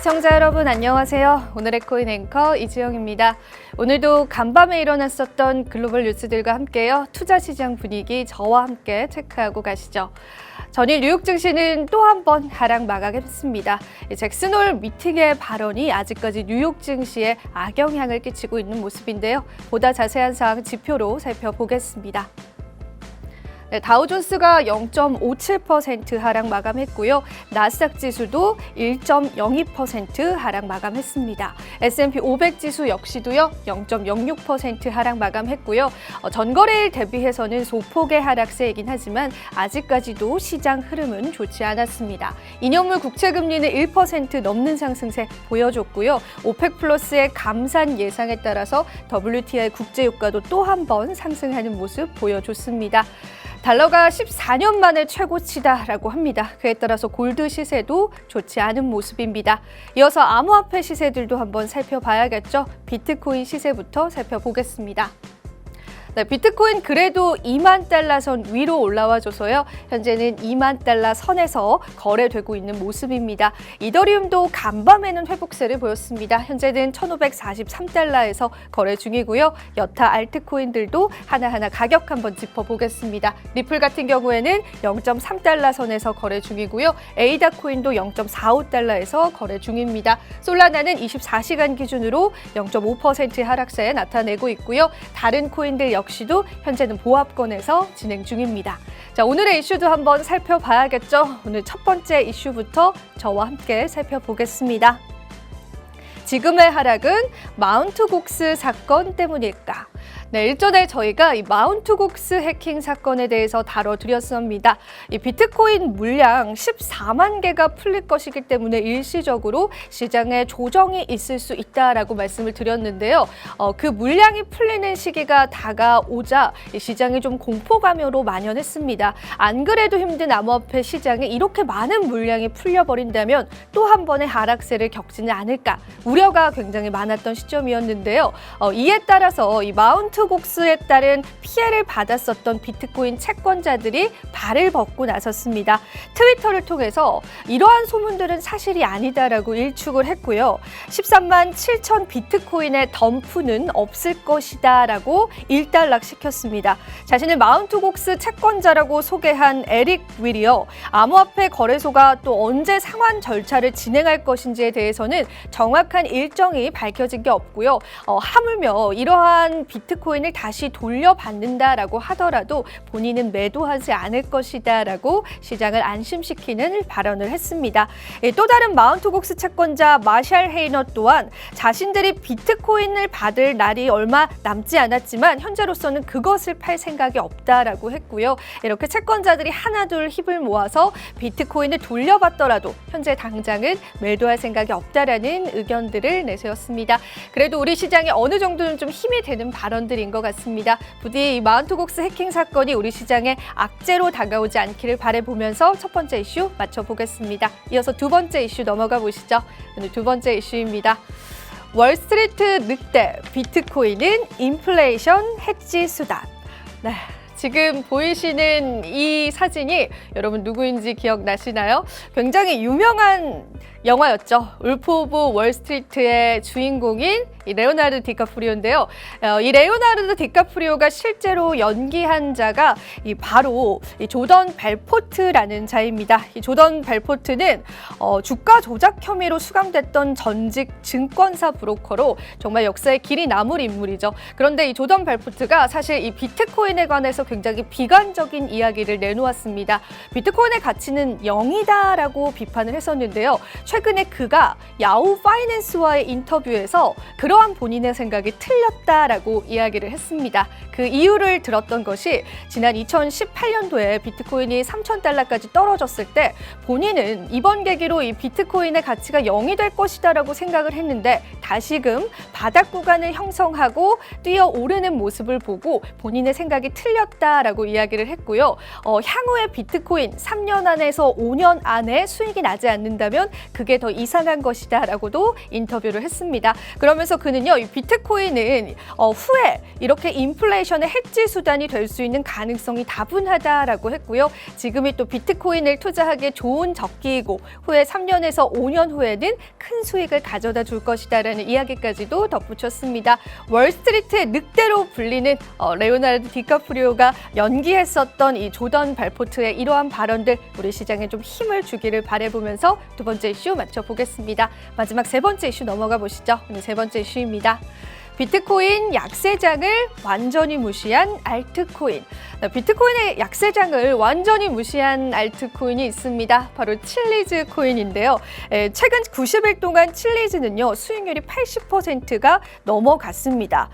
시청자 여러분 안녕하세요. 오늘의 코인 앵커 이지영입니다. 오늘도 간밤에 일어났었던 글로벌 뉴스들과 함께요. 투자 시장 분위기 저와 함께 체크하고 가시죠. 전일 뉴욕 증시는 또 한 번 하락 마감했습니다. 잭슨 홀 미팅의 발언이 아직까지 뉴욕 증시에 악영향을 끼치고 있는 모습인데요. 보다 자세한 사항 지표로 살펴보겠습니다. 네, 다우존스가 0.57% 하락 마감했고요. 나스닥 지수도 1.02% 하락 마감했습니다. S&P 500 지수 역시도요. 0.06% 하락 마감했고요. 전거래일 대비해서는 소폭의 하락세이긴 하지만 아직까지도 시장 흐름은 좋지 않았습니다. 이년물 국채금리는 1% 넘는 상승세 보여줬고요. 오펙 플러스의 감산 예상에 따라서 WTI 국제유가도 또 한 번 상승하는 모습 보여줬습니다. 달러가 14년 만에 최고치다라고 합니다. 그에 따라서 골드 시세도 좋지 않은 모습입니다. 이어서 암호화폐 시세들도 한번 살펴봐야겠죠. 비트코인 시세부터 살펴보겠습니다. 네, 비트코인 그래도 2만 달러 선 위로 올라와줘서요. 현재는 2만 달러 선에서 거래되고 있는 모습입니다. 이더리움도 간밤에는 회복세를 보였습니다. 현재는 1,543달러에서 거래 중이고요. 여타 알트코인들도 하나하나 가격 한번 짚어보겠습니다. 리플 같은 경우에는 0.3달러 선에서 거래 중이고요. 에이다 코인도 0.45달러에서 거래 중입니다. 솔라나는 24시간 기준으로 0.5% 하락세 나타내고 있고요. 다른 코인들 역시도 현재는 보합권에서 진행 중입니다. 자, 오늘의 이슈도 한번 살펴봐야겠죠. 오늘 첫 번째 이슈부터 저와 함께 살펴보겠습니다. 지금의 하락은 마운트 곡스 사건 때문일까? 네, 일전에 저희가 이 마운트 곡스 해킹 사건에 대해서 다뤄드렸습니다. 이 비트코인 물량 14만 개가 풀릴 것이기 때문에 일시적으로 시장에 조정이 있을 수 있다라고 말씀을 드렸는데요. 그 물량이 풀리는 시기가 다가오자 시장이 좀 공포감으로 만연했습니다. 안 그래도 힘든 암호화폐 시장에 이렇게 많은 물량이 풀려버린다면 또 한 번의 하락세를 겪지는 않을까 우려가 굉장히 많았던 시점이었는데요. 이에 따라서 이 마운트 곡스에 따른 피해를 받았었던 비트코인 채권자들이 발을 벗고 나섰습니다. 트위터를 통해서 이러한 소문들은 사실이 아니다라고 일축을 했고요. 13만 7천 비트코인의 덤프는 없을 것이다라고 일단락시켰습니다. 자신을 마운트 곡스 채권자라고 소개한 에릭 윌이요. 암호화폐 거래소가 또 언제 상환 절차를 진행할 것인지에 대해서는 정확한 일정이 밝혀진 게 없고요. 하물며 이러한 비트코인을 다시 돌려받는다라고 하더라도 본인은 매도하지 않을 것이다라고 시장을 안심시키는 발언을 했습니다. 또 다른 마운트 곡스 채권자 마샬 헤이너 또한 자신들이 비트코인을 받을 날이 얼마 남지 않았지만 현재로서는 그것을 팔 생각이 없다라고 했고요. 이렇게 채권자들이 하나둘 힘을 모아서 비트코인을 돌려받더라도 현재 당장은 매도할 생각이 없다라는 의견들을 내세웠습니다. 그래도 우리 시장에 어느 정도는 좀 힘이 되는 발언들인 것 같습니다. 부디 이 마운트 곡스 해킹 사건이 우리 시장에 악재로 다가오지 않기를 바라보면서 첫 번째 이슈 맞춰보겠습니다. 이어서 두 번째 이슈 넘어가 보시죠. 오늘 두 번째 이슈입니다. 월스트리트 늑대, 비트코인은 인플레이션 해지 수단. 네. 지금 보이시는 이 사진이 여러분 누구인지 기억나시나요? 굉장히 유명한 영화였죠. 울프 오브 월스트리트의 주인공인 이 레오나르도 디카프리오인데요. 이 레오나르도 디카프리오가 실제로 연기한 자가 바로 이 조던 벨포트라는 자입니다. 이 조던 벨포트는 주가 조작 혐의로 수감됐던 전직 증권사 브로커로 정말 역사에 길이 남을 인물이죠. 그런데 이 조던 벨포트가 사실 이 비트코인에 관해서 굉장히 비관적인 이야기를 내놓았습니다. 비트코인의 가치는 0이다라고 비판을 했었는데요. 최근에 그가 야후 파이낸스와의 인터뷰에서 그러한 본인의 생각이 틀렸다라고 이야기를 했습니다. 그 이유를 들었던 것이 지난 2018년도에 비트코인이 3,000달러까지 떨어졌을 때 본인은 이번 계기로 이 비트코인의 가치가 0이 될 것이다라고 생각을 했는데 다시금 바닥 구간을 형성하고 뛰어오르는 모습을 보고 본인의 생각이 틀렸다라고 이야기를 했고요. 향후에 비트코인 3년 안에서 5년 안에 수익이 나지 않는다면 그게 더 이상한 것이다라고도 인터뷰를 했습니다. 그러면서 그는요, 이 비트코인은 후에 이렇게 인플레이션의 해지 수단이 될 수 있는 가능성이 다분하다라고 했고요. 지금이 또 비트코인을 투자하기에 좋은 적기이고 후에 3년에서 5년 후에는 큰 수익을 가져다 줄 것이다라는 이야기까지도 덧붙였습니다. 월스트리트의 늑대로 불리는 레오나르도 디카프리오가 연기했었던 이 조던 벨포트의 이러한 발언들 우리 시장에 좀 힘을 주기를 바라보면서 두 번째 이슈 맞춰보겠습니다. 마지막 세 번째 이슈 넘어가 보시죠. 오늘 세 번째 이슈입니다. 비트코인 약세장을 완전히 무시한 알트코인. 비트코인의 약세장을 완전히 무시한 알트코인이 있습니다. 바로 칠리즈 코인인데요. 최근 90일 동안 칠리즈는요, 수익률이 80%가 넘어갔습니다.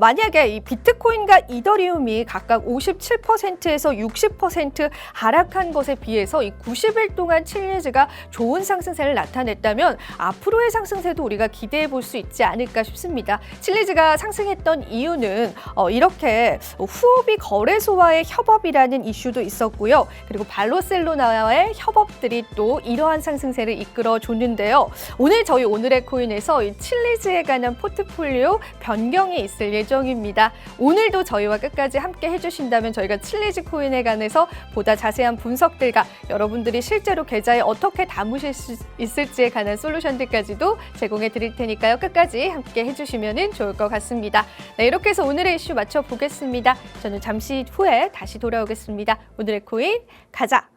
만약에 이 비트코인과 이더리움이 각각 57%에서 60% 하락한 것에 비해서 이 90일 동안 칠리즈가 좋은 상승세를 나타냈다면 앞으로의 상승세도 우리가 기대해 볼 수 있지 않을까 싶습니다. 칠리즈가 상승했던 이유는 이렇게 후오비 거래소와의 협업이라는 이슈도 있었고요. 그리고 바르셀로나와의 협업들이 또 이러한 상승세를 이끌어 줬는데요. 오늘 저희 오늘의 코인에서 이 칠리즈에 관한 포트폴리오 변경이 있을 예정입니다. 오늘도 저희와 끝까지 함께 해주신다면 저희가 칠리즈 코인에 관해서 보다 자세한 분석들과 여러분들이 실제로 계좌에 어떻게 담으실 수 있을지에 관한 솔루션들까지도 제공해 드릴 테니까요. 끝까지 함께 해주시면 좋을 것 같습니다. 네, 이렇게 해서 오늘의 이슈 맞춰보겠습니다. 저는 잠시 후에 다시 돌아오겠습니다. 오늘의 코인 가자!